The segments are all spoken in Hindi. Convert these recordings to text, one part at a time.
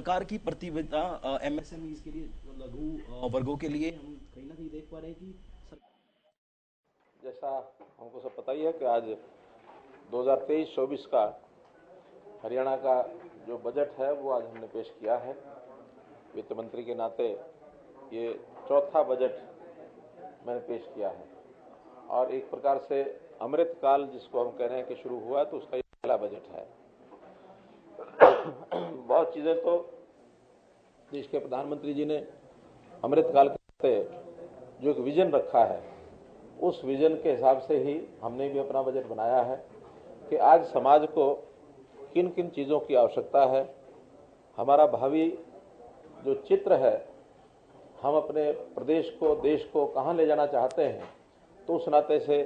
प्रकार की प्रतिबद्धता एमएसएमईज के लिए, लघु वर्गों के लिए हम कहीं ना कहीं देख पा रहे हैं कि जैसा हमको सब पता ही है कि आज 2023-24 का हरियाणा का जो बजट है वो आज हमने पेश किया है। वित्त मंत्री के नाते ये चौथा बजट मैंने पेश किया है और एक प्रकार से अमृत काल जिसको हम कह रहे हैं कि शुरू हुआ तो उसका ये पहला बजट है। बहुत चीज़ें तो देश के प्रधानमंत्री जी ने अमृत काल के जो एक विजन रखा है उस विजन के हिसाब से ही हमने भी अपना बजट बनाया है कि आज समाज को किन किन चीज़ों की आवश्यकता है, हमारा भावी जो चित्र है, हम अपने प्रदेश को, देश को कहाँ ले जाना चाहते हैं, तो उस नाते से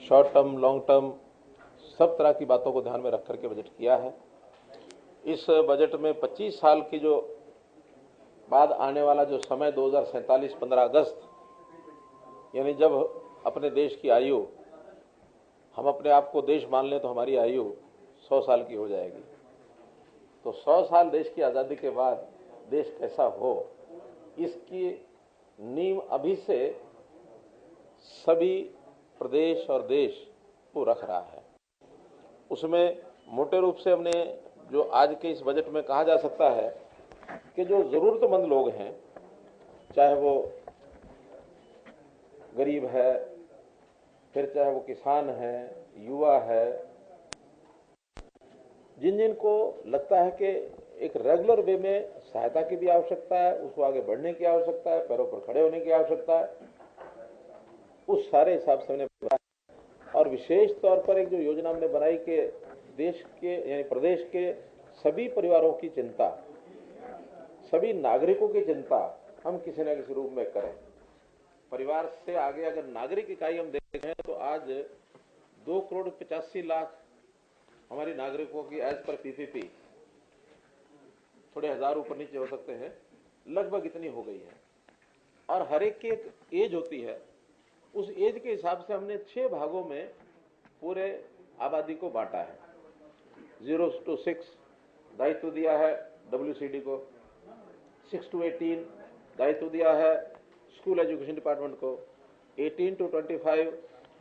शॉर्ट टर्म, लॉन्ग टर्म सब तरह की बातों को ध्यान में रख करके बजट किया है। इस बजट में 25 साल की जो बाद आने वाला जो समय 2047 15 अगस्त यानी जब अपने देश की आयु, हम अपने आप को देश मान लें तो हमारी आयु 100 साल की हो जाएगी। तो 100 साल देश की आज़ादी के बाद देश कैसा हो, इसकी नींव अभी से सभी प्रदेश और देश को रख रहा है। उसमें मोटे रूप से हमने जो आज के इस बजट में कहा जा सकता है कि जो ज़रूरतमंद लोग हैं, चाहे वो गरीब है, फिर चाहे वो किसान है, युवा है, जिन जिन को लगता है कि एक रेगुलर वे में सहायता की भी आवश्यकता है, उसको आगे बढ़ने की आवश्यकता है, पैरों पर खड़े होने की आवश्यकता है, उस सारे हिसाब से हमने बनाया। और विशेष तौर पर एक जो योजना हमने बनाई कि देश के यानी प्रदेश के सभी परिवारों की चिंता, सभी नागरिकों की चिंता हम किसी न किसी रूप में करें। परिवार से आगे अगर नागरिक इकाई हम देख रहे हैं तो आज 2,85,00,000 हमारी नागरिकों की एज पर पीपीपी, थोड़े हजार ऊपर नीचे हो सकते हैं, लगभग इतनी हो गई है। और हर एक की एक एज होती है, उस एज के हिसाब से हमने 6 भागों में पूरे आबादी को बांटा है। 0 to 6 दायित्व दिया है WCD को, 6 to 18 दायित्व दिया है स्कूल एजुकेशन डिपार्टमेंट को, 18 to 25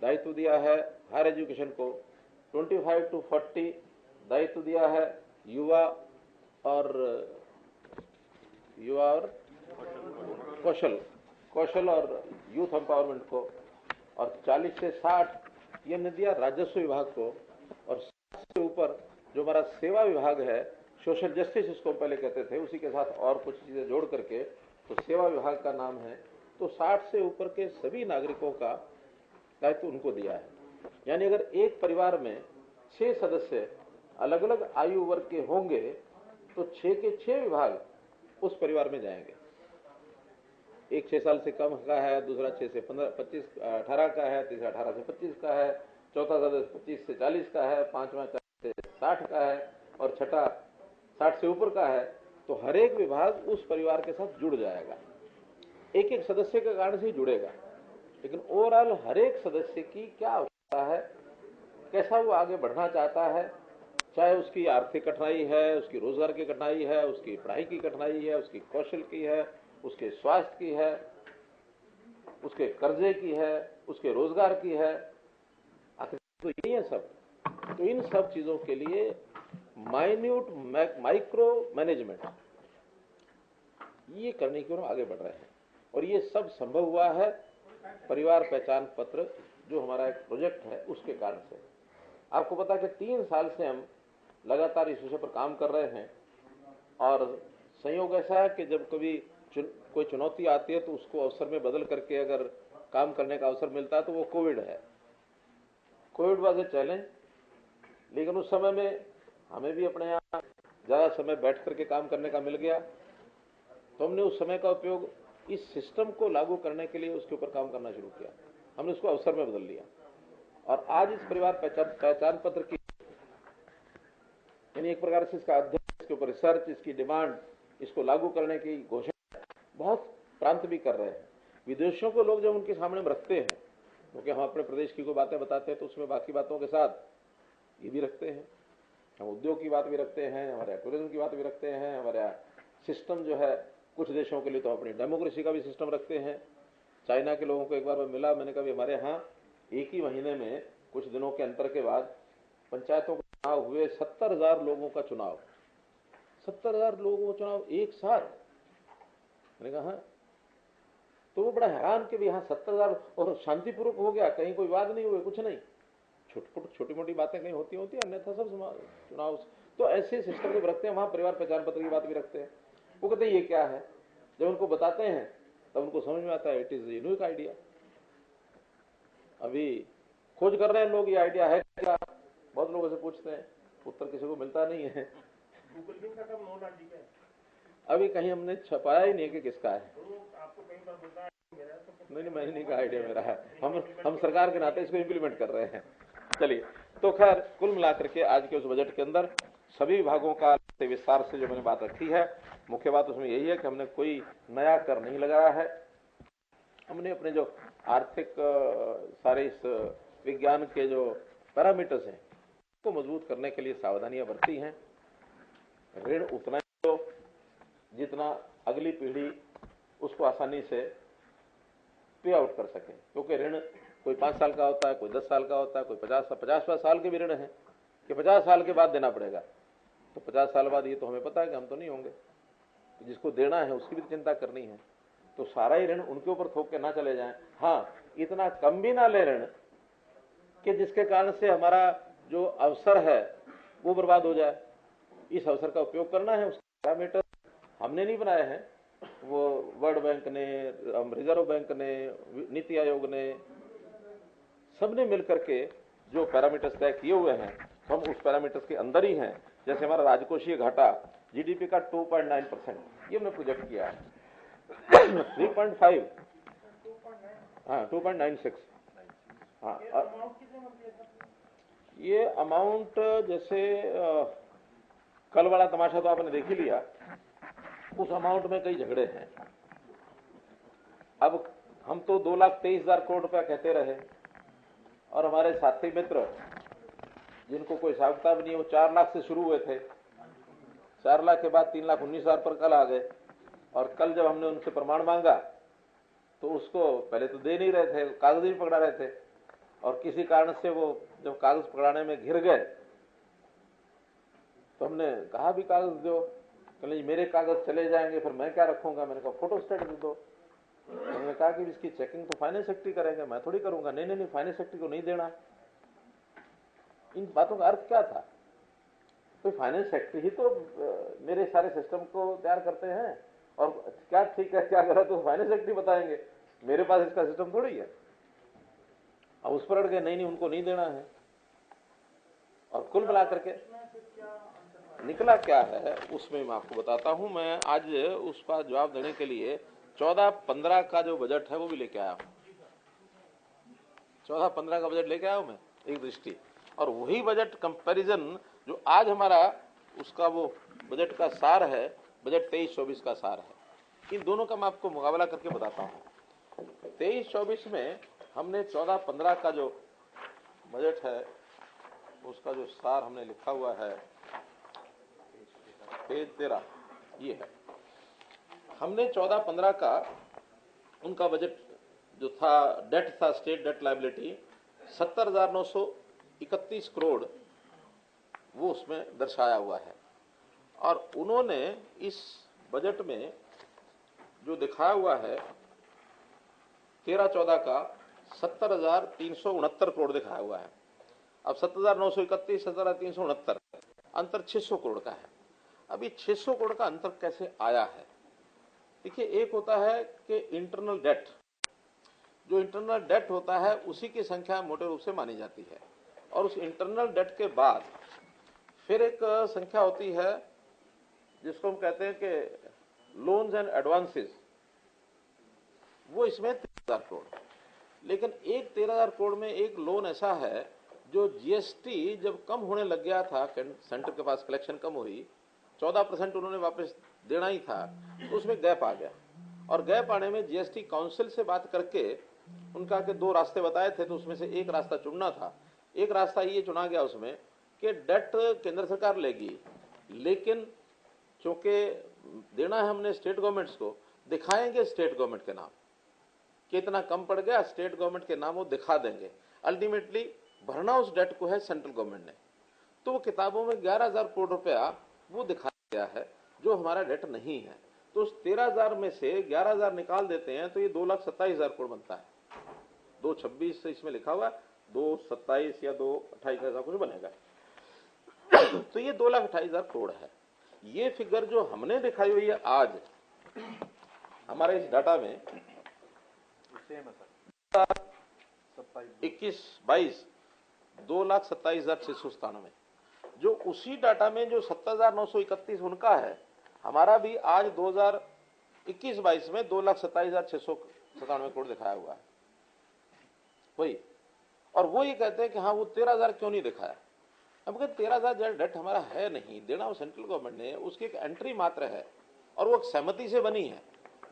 दायित्व दिया है हायर एजुकेशन को, 25 to 40 दायित्व दिया है युवा और कौशल और यूथ एम्पावरमेंट को, और 40 से 60 ये हमने दिया राजस्व विभाग को, और 60 से ऊपर जो हमारा सेवा विभाग है, सोशल जस्टिस इसको पहले कहते थे, उसी के साथ और कुछ चीजें जोड़ करके तो सेवा विभाग का नाम है, तो 60 से ऊपर के सभी नागरिकों का दायित्व उनको दिया है। यानी अगर एक परिवार में 6 सदस्य अलग अलग आयु वर्ग के होंगे तो 6 के 6 विभाग उस परिवार में जाएंगे। एक 6 साल से कम का है, दूसरा 6 से 18 का है, तीसरा 18 से 25 का है, चौथा सदस्य 25 से 40 का है, पांचवा 40 से 60 का है और छठा 60 से ऊपर का है। तो हर एक विभाग उस परिवार के साथ जुड़ जाएगा, एक एक सदस्य के कारण से ही जुड़ेगा, लेकिन ओवरऑल हर एक सदस्य की क्या आवश्यकता है, कैसा वो आगे बढ़ना चाहता है, चाहे उसकी आर्थिक कठिनाई है, उसकी रोजगार की कठिनाई है, उसकी पढ़ाई की कठिनाई है, उसकी कौशल की है, उसके स्वास्थ्य की है, उसके कर्जे की है, उसके रोजगार की है, आखिर तो यही है सब। तो इन सब चीजों के लिए माइन्यूट माइक्रो मैनेजमेंट ये करने की ओर आगे बढ़ रहे हैं, और ये सब संभव हुआ है परिवार पहचान पत्र जो हमारा एक प्रोजेक्ट है उसके कारण से। आपको पता है कि 3 साल से हम लगातार इस विषय पर काम कर रहे हैं, और संयोग ऐसा है कि जब कभी कोई चुनौती आती है तो उसको अवसर में बदल करके अगर काम करने का अवसर मिलता है तो वो कोविड है। कोविड वॉज ए चैलेंज, लेकिन उस समय में हमें भी अपने यहाँ ज्यादा समय बैठ करके काम करने का मिल गया, तो हमने उस समय का उपयोग इस सिस्टम को लागू करने के लिए उसके ऊपर काम करना शुरू किया, हमने उसको अवसर में बदल लिया। और आज इस परिवार पहचान पत्र की यानी एक प्रकार से इसका अध्ययन, इसके ऊपर रिसर्च, इसकी डिमांड, इसको लागू करने की घोषणा बहुत प्रांत भी कर रहे हैं। विदेशों को लोग जब उनके सामने में रखते हैं, क्योंकि हम अपने प्रदेश की कोई बातें बताते हैं तो उसमें बाकी बातों के साथ ये भी रखते हैं, हम उद्योग की बात भी रखते हैं, हमारे टूरिज्म की बात भी रखते हैं, हमारे सिस्टम जो है, कुछ देशों के लिए तो अपनी डेमोक्रेसी का भी सिस्टम रखते हैं। चाइना के लोगों को एक बार मैं मिला, मैंने कहा हमारे यहाँ एक ही महीने में कुछ दिनों के अंतर के बाद पंचायतों का चुनाव हुए, 70,000 लोगों का चुनाव, 70,000 लोगों का चुनाव एक साथ। मैंने कहा हाँ। तो वो बड़ा हैरान कि यहाँ 70,000 और शांतिपूर्वक हो गया, कहीं कोई वाद नहीं हुए, कुछ नहीं, छोटी मोटी बातें कहीं होती होती, अन्यथा सब चुनाव। तो ऐसे सिस्टम जब रखते हैं, वहां परिवार पहचान पत्र की बात भी रखते हैं। वो कहते हैं ये क्या है, जब उनको बताते हैं तब उनको समझ में आता है इट इज यूनिक आइडिया। अभी खोज कर रहे हैं लोग, ये आइडिया है क्या, बहुत लोगों से पूछते हैं, उत्तर किसी को मिलता नहीं है। अभी कहीं हमने छपाया ही नहीं कि किसका है। नहीं, मैंने नहीं कहा आइडिया मेरा है, हम सरकार के नाते इसको इम्प्लीमेंट कर रहे हैं। चलिए, तो खैर कुल मिलाकर के आज के उस बजट के अंदर सभी विभागों का विस्तार से जो मैंने बात रखी है, मुख्य बात उसमें यही है कि हमने कोई नया कर नहीं लगाया है। हमने अपने जो आर्थिक सारे इस विज्ञान के जो पैरामीटर्स हैं उसको मजबूत करने के लिए सावधानियां बरती हैं। ऋण उतना ही दो जितना अगली पीढ़ी उसको आसानी से पे आउट कर सके, क्योंकि ऋण कोई 5 साल का होता है, कोई 10 साल का होता है, कोई 50 साल के भी ऋण है कि 50 साल के बाद देना पड़ेगा। तो 50 साल बाद ये तो हमें पता है कि हम तो नहीं होंगे, तो जिसको देना है उसकी भी चिंता करनी है। तो सारा ही ऋण उनके ऊपर थोप के ना चले जाएं। हाँ, इतना कम भी ना ले ऋण कि जिसके कारण से हमारा जो अवसर है वो बर्बाद हो जाए। इस अवसर का उपयोग करना है, उसके पैरामीटर हमने नहीं बनाए हैं, वो वर्ल्ड बैंक ने, रिजर्व बैंक ने, नीति आयोग ने, सबने मिलकर के जो पैरामीटर्स तय किए हुए हैं, तो हम उस पैरामीटर्स के अंदर ही हैं। जैसे हमारा राजकोषीय घाटा जीडीपी का 2.9%, ये हमने प्रोजेक्ट किया है। 3.5, हाँ 2.96, हाँ। ये अमाउंट जैसे कल वाला तमाशा तो आपने देख ही लिया, उस अमाउंट में कई झगड़े हैं। अब हम तो 2,23,000 करोड़ रुपया कहते रहे, और हमारे साथी मित्र जिनको कोई हिसाब किताब नहीं है, वो 4 लाख से शुरू हुए थे, 4 लाख के बाद 3,19,000 पर कल आ गए। और कल जब हमने उनसे प्रमाण मांगा तो उसको पहले तो दे नहीं रहे थे, कागज भी पकड़ा रहे थे, और किसी कारण से वो जब कागज पकड़ाने में घिर गए तो हमने कहा भी कागज दो, कहले मेरे कागज चले जाएंगे फिर मैं क्या रखूंगा। मैंने कहा फोटो स्टेट दे दो। उन्होंने कहा कि इसकी चेकिंग तो फाइनेंस सेक्रेटरी करेंगे, मैं थोड़ी करूंगा। नहीं, फाइनेंस सेक्रेटरी को नहीं देना। इन बातों का अर्थ क्या था? तो फाइनेंस सेक्रेटरी ही तो मेरे सारे सिस्टम को तैयार करते हैं, और क्या ठीक है क्या गलत तो फाइनेंस सेक्रेटरी बताएंगे, मेरे पास इसका सिस्टम थोड़ी है। अब उस पर अड़ गए, नहीं उनको नहीं देना है। और कुल मिलाकर के निकला क्या है उसमें मैं आपको बताता हूं। मैं आज उसका जवाब देने के लिए 14-15 का जो बजट है वो भी लेके आया हूं। 14-15 का बजट लेके आया हूं मैं, एक दृष्टि, और वही बजट कंपैरिजन जो आज हमारा उसका वो बजट का सार है, बजट 23-24 का सार है। इन दोनों का मैं आपको मुकाबला करके बताता हूं। 23-24 में हमने 14-15 का जो बजट है उसका जो सार हमने लिखा हुआ है, पेज 13 ये है। हमने 14-15 का उनका बजट जो था, डेट था, स्टेट डेट लायबिलिटी 70,931 करोड़ वो उसमें दर्शाया हुआ है। और उन्होंने इस बजट में जो दिखाया हुआ है 13-14 का 70,369 करोड़ दिखाया हुआ है। अब 70,931, 70,369, अंतर 600 करोड़ का है। अब ये 600 करोड़ का अंतर कैसे आया है? देखिए, एक होता है कि इंटरनल डेट, जो इंटरनल डेट होता है उसी की संख्या मोटे रूप से मानी जाती है, और उस इंटरनल डेट के बाद फिर एक संख्या होती है जिसको हम कहते हैं कि लोन्स एंड एडवांसेस, वो इसमें 13,000 करोड़। लेकिन एक 13,000 करोड़ में एक लोन ऐसा है जो जीएसटी जब कम होने लग गया था, सेंटर के पास कलेक्शन कम हुई, 14% उन्होंने वापस देना ही था, तो उसमें गैप आ गया। और गैप आने में जीएसटी काउंसिल से बात करके उनका के 2 रास्ते बताए थे, तो उसमें से एक रास्ता चुनना था। एक रास्ता ये चुना गया उसमें कि डेट केंद्र सरकार लेगी, लेकिन चूंकि देना है हमने स्टेट गवर्नमेंट्स को, दिखाएंगे स्टेट गवर्नमेंट के नाम, कितना कम पड़ गया स्टेट गवर्नमेंट के नाम वो दिखा देंगे। अल्टीमेटली भरना उस डेट को है सेंट्रल गवर्नमेंट ने। तो वो किताबों में 11,000 करोड़ रुपया वो दिखाया गया है जो हमारा डेट नहीं है। तो उस 13,000 में से 11,000 निकाल देते हैं तो ये 2,27,000 करोड़ बनता है। 2,26 से इसमें लिखा हुआ 2,27 या 2,28 ऐसा कुछ बनेगा। तो ये 2,28,000 करोड़ है। ये फिगर जो हमने दिखाई हुई है आज हमारे इस डाटा में 21-22 2,27,697, जो उसी डाटा में जो 70,931 उनका है, हमारा भी आज 2021-22 में 2,27,697 करोड़ दिखाया हुआ है वही। और वो ये कहते हैं कि हाँ वो 13,000 क्यों नहीं दिखाया। हम कहते 13,000 डेट हमारा है नहीं, देना वो सेंट्रल गवर्नमेंट ने, उसकी एक एंट्री मात्र है और वो सहमति से बनी है।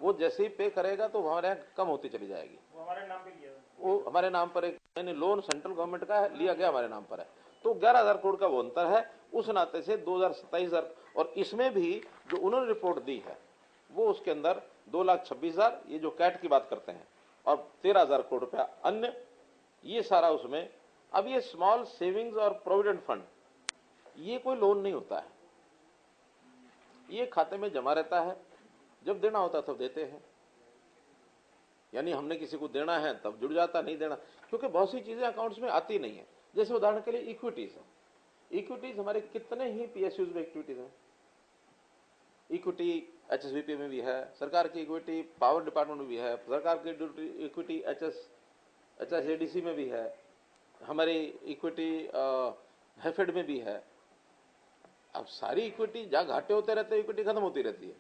वो जैसे ही पे करेगा तो हमारे यहाँ कम होती चली जाएगी। वो हमारे नाम पे लिया, वो हमारे नाम पर एक लोन सेंट्रल गवर्नमेंट का है, लिया गया हमारे नाम पर है। तो 11,000 करोड़ का वो अंतर है। उस नाते से 2,27,000 और इसमें भी जो उन्होंने रिपोर्ट दी है वो उसके अंदर 2,26,000 ये जो कैट की बात करते हैं और 13,000 करोड़ रुपया अन्य, ये सारा उसमें। अब ये स्मॉल सेविंग्स और प्रोविडेंट फंड ये कोई लोन नहीं होता है, ये खाते में जमा रहता है, जब देना होता तब देते हैं। यानी हमने किसी को देना है तब जुड़ जाता, नहीं देना, क्योंकि बहुत सी चीजें अकाउंट्स में आती नहीं है। जैसे उदाहरण के लिए इक्विटीज है, इक्विटीज हमारे कितने ही पीएसयूज में इक्विटीज है। इक्विटी एचएसबीपी में भी है, सरकार की इक्विटी पावर डिपार्टमेंट में भी है, सरकार की इक्विटी एचएसएडीसी में भी है, हमारी इक्विटी हेफेड में भी है। अब सारी इक्विटी जहाँ घाटे होते रहते हैं इक्विटी खत्म होती रहती है,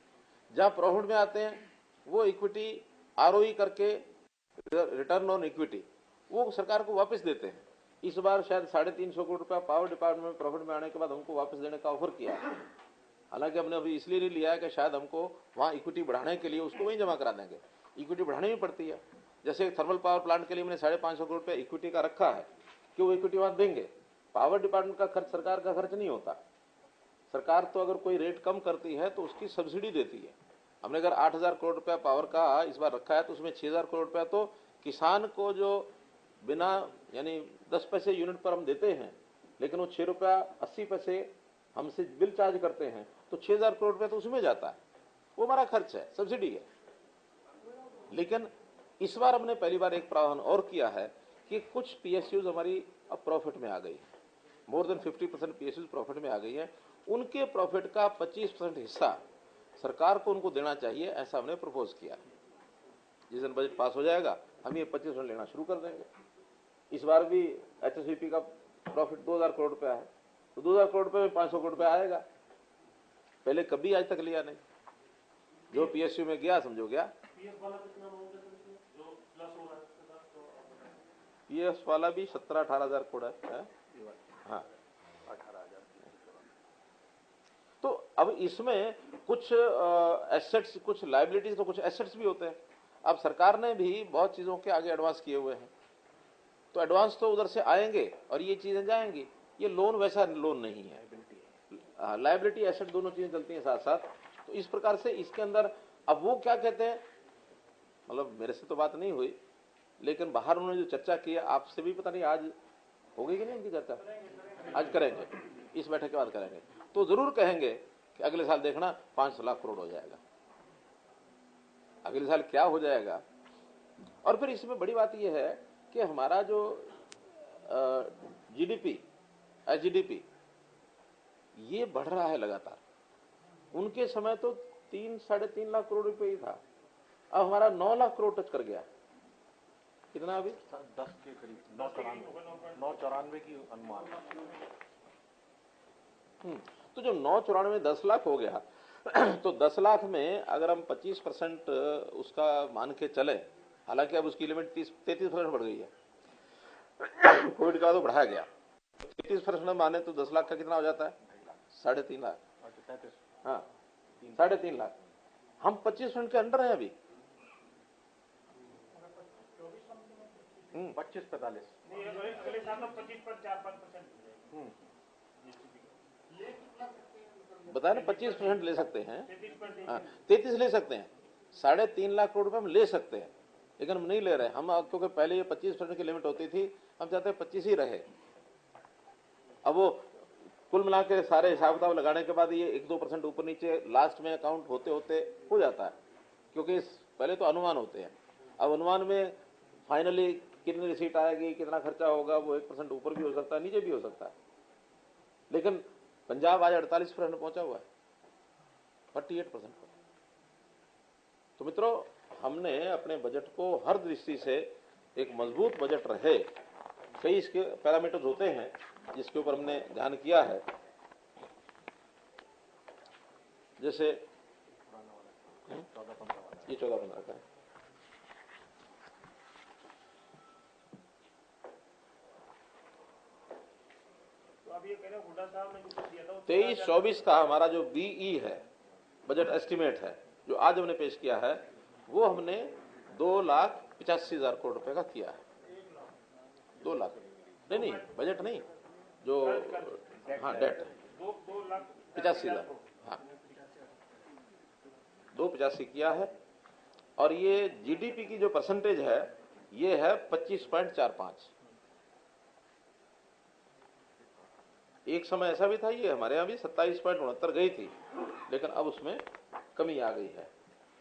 जहाँ प्रॉफिट में आते हैं वो इक्विटी आरओई करके रिटर्न ऑन इक्विटी वो सरकार को वापस देते हैं। इस बार शायद 350 करोड़ रुपया पावर डिपार्टमेंट में प्रॉफिट में आने के बाद हमको वापस देने का ऑफर किया है। हालांकि हमने अभी इसलिए नहीं लिया है कि शायद हमको वहाँ इक्विटी बढ़ाने के लिए उसको वहीं जमा करा देंगे, इक्विटी बढ़ानी भी पड़ती है। जैसे थर्मल पावर प्लांट के लिए मैंने 550 करोड़ रुपया इक्विटी का रखा है कि वो इक्विटी वहाँ देंगे। पावर डिपार्टमेंट का खर्च सरकार का खर्च नहीं होता। सरकार तो अगर कोई रेट कम करती है तो उसकी सब्सिडी देती है। हमने अगर 8,000 करोड़ रुपया पावर का इस बार रखा है तो उसमें 6,000 करोड़ रुपया तो किसान को जो बिना यानी 10 पैसे यूनिट पर हम देते हैं, लेकिन वो 6 रुपया 80 पैसे हमसे बिल चार्ज करते हैं, तो 6,000 करोड़ रुपया तो उसमें जाता है, वो हमारा खर्च है, सब्सिडी है। लेकिन इस बार हमने पहली बार एक प्रावधान और किया है कि कुछ पीएसयूज हमारी अब प्रॉफिट में आ गई, मोर देन 50% पीएसयूज प्रॉफिट में आ गई है। उनके प्रॉफिट का 25% हिस्सा सरकार को उनको देना चाहिए, ऐसा हमने प्रपोज किया है। जिस दिन बजट पास हो जाएगा हम ये 25% लेना शुरू कर देंगे। इस बार भी एचएसबीपी का प्रॉफिट 2,000 करोड़ रुपया है, तो 2,000 करोड़ रुपये में 500 करोड़ रुपया आएगा। पहले कभी आज तक लिया नहीं, जो पीएसयू में गया समझो गया। पीएस वाला भी 17-18,000 करोड़ है। हाँ, तो अब इसमें कुछ एसेट्स, कुछ लायबिलिटीज, तो कुछ एसेट्स भी होते हैं। अब सरकार ने भी बहुत चीजों के आगे एडवांस किए हुए हैं, तो एडवांस तो उधर से आएंगे और ये चीजें जाएंगी। ये लोन वैसा लोन नहीं है, लायबिलिटी एसेट दोनों चीजें चलती हैं साथ साथ। तो इस प्रकार से इसके अंदर अब वो क्या कहते हैं, मतलब मेरे से तो बात नहीं हुई, लेकिन बाहर उन्होंने जो चर्चा की है, आपसे भी पता नहीं आज होगी कि नहीं इनकी चर्चा। आज करेंगे, इस बैठक के बाद करेंगे, तो जरूर कहेंगे कि अगले साल देखना 5 लाख करोड़ हो जाएगा। अगले साल क्या हो जाएगा। और फिर इसमें बड़ी बात यह है कि हमारा जो जीडीपी एचजीडीपी ये बढ़ रहा है लगातार। उनके समय तो 3-3.5 लाख करोड़ रुपए ही था, अब हमारा 9 लाख करोड़ टच कर गया। कितना अभी 10 के करीब 994 की अनुमान। तो जो 994 10 लाख हो गया तो 10 लाख में अगर हम 25% उसका मान के चले, हालांकि अब उसकी लिमिट 33% बढ़ गई है, कोविड का तो बढ़ाया गया, 33% माने तो 10 लाख का कितना हो जाता है 3.5 लाख। हाँ 3.5 लाख, हम 25% के अंडर हैं अभी। 25-45 अगले साल तो 25 पर 4-5%। बताया ना 25% ले सकते हैं, हाँ 33 ले सकते हैं, 3.5 लाख करोड़ रुपए हम ले सकते हैं, लेकिन हम नहीं ले रहे हम, क्योंकि पहले ये 25% की लिमिट होती थी, हम चाहते हैं 25 ही रहे। अब वो कुल मिला के सारे हिसाब किताब लगाने के बाद ये 1-2% ऊपर नीचे लास्ट में अकाउंट होते होते हो जाता है, क्योंकि पहले तो अनुमान होते हैं। अब अनुमान में फाइनली कितनी रिसीट आएगी, कितना खर्चा होगा, वो 1% ऊपर भी हो सकता है, नीचे भी हो सकता है। लेकिन पंजाब आज 48% पहुंचा हुआ है, 48%। तो मित्रों, हमने अपने बजट को हर दृष्टि से एक मजबूत बजट रहे, कई इसके पैरामीटर्स होते हैं जिसके ऊपर हमने ध्यान किया है। जैसे ये 14-15 का है, तो अब ये कह रहे हुड्डा साहब ने जो दिया था 23-24 का हमारा जो बीई है, बजट एस्टिमेट है, जो आज हमने पेश किया है, वो हमने 2,85,000 करोड़ रुपए का किया है। 2 लाख नहीं, बजट नहीं, जो हाँ डेट है 2,85,000, हाँ 2,85 किया है। और ये जीडीपी की जो परसेंटेज है, ये है 25.45। एक समय ऐसा भी था, ये हमारे यहाँ भी 27.69 गई थी, लेकिन अब उसमें कमी आ गई है।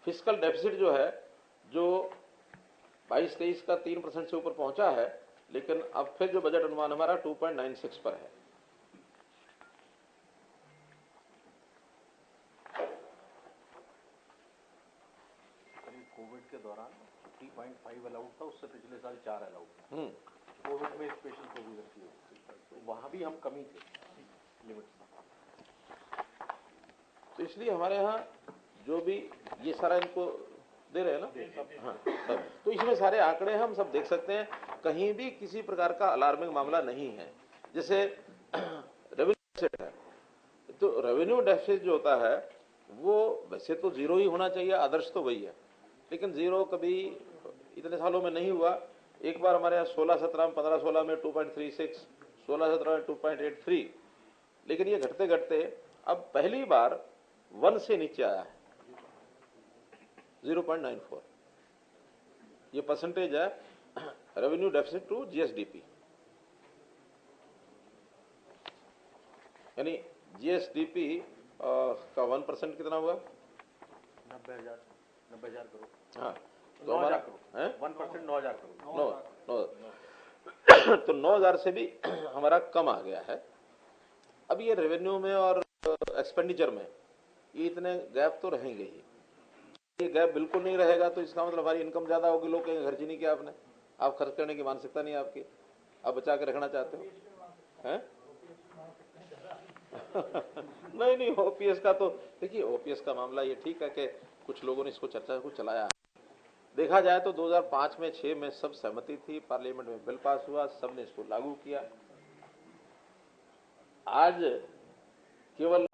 फिस्कल डेफिसिट जो है, जो 22-23 का 3% से ऊपर पहुंचा है, लेकिन अब फिर जो बजट अनुमान हमारा 2.96 पर है। कोविड के दौरान 3.5 अलाउड था, उससे पिछले साल 4 अलाउड। कोविड में स्पेशल प्रोविजन की, तो वहां भी हम कमी थे लिमिट। तो इसलिए हमारे यहाँ जो भी ये सारा इनको दे रहे हैं ना, हाँ सब, तो इसमें सारे आंकड़े हम सब देख सकते हैं, कहीं भी किसी प्रकार का अलार्मिंग मामला नहीं है। जैसे रेवेन्यू डेफिसिट है, तो रेवेन्यू डेफिसिट जो होता है वो वैसे तो 0 ही होना चाहिए, आदर्श तो वही है, लेकिन 0 कभी इतने सालों में नहीं हुआ। एक बार हमारे यहाँ 16-17 में, 15-16 में 2.36, 16-17 में 2.83, लेकिन ये घटते घटते अब पहली बार 1 से नीचे आया है, 0.94। ये परसेंटेज है रेवेन्यू डेफिसिट टू जीएसडीपी, यानी जीएसडीपी का 1% कितना हुआ? 90,000 करोड़। हाँ, तो 9,000 हमारा करोड़, 1% 9,000 करोड़। 9 तो 9,000 से भी हमारा कम आ गया है। अब ये रेवेन्यू में और एक्सपेंडिचर में ये इतने गैप तो रहेंगे ही। ये गैप बिल्कुल नहीं रहेगा तो इसका मतलब हमारी इनकम ज्यादा होगी, लोग कहेंगे खर्च ही नहीं किया आपने, आप खर्च करने की मानसिकता नहीं है आपकी, आप बचा के रखना चाहते हो, हैं? नहीं, ओपीएस का तो देखिए, ओपीएस का मामला ये ठीक है कि कुछ लोगों ने इसको चर्चा को चलाया। देखा जाए तो 2005 में 6 में सब सहमति थी, पार्लियामेंट में बिल पास हुआ, सबने इसको लागू किया। आज केवल